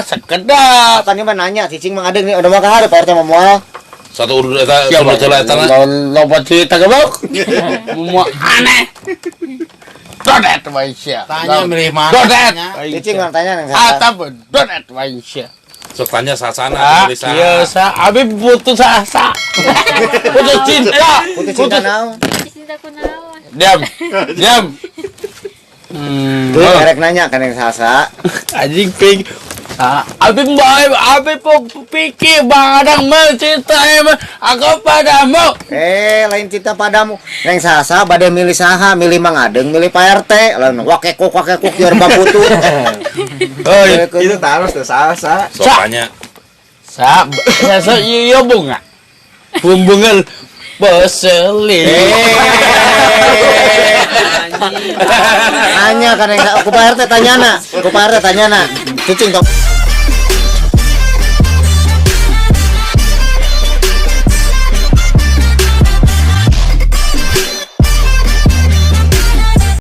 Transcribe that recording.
sekedap. Tadi mah nanya, cicing mah ada nih, udah mau kahar Pak RT mau moal. Satu urut eta coba eta na. Loba cerita gebok. Mau aneh. Dodet Malaysia. Tanya milih mana? Dodet. Cicing mah tanya nang Ata dodet Malaysia. Sok tanya sasana dari Iya, abi putus asa. Putus cinta. Putus cinta naon? Cinta kunaon? Diam. Diam. Tuh erek nanya kan yang sasa. Anjing ping. Abi bae, abi pikir barang mencinta emang aku padamu. Lain cinta padamu. Neng sasa bade milih saha, milih Mang Adeng, milih Pak RT. Lain wakekuk biar baputu. Oh, itu harus tuh sasa. Sok tanya. Sa iya bunga. Bumbungan beselin. Tanya kan yang ku Pak RT tanyana. Ku Pak RT tanyana. Cicing tok.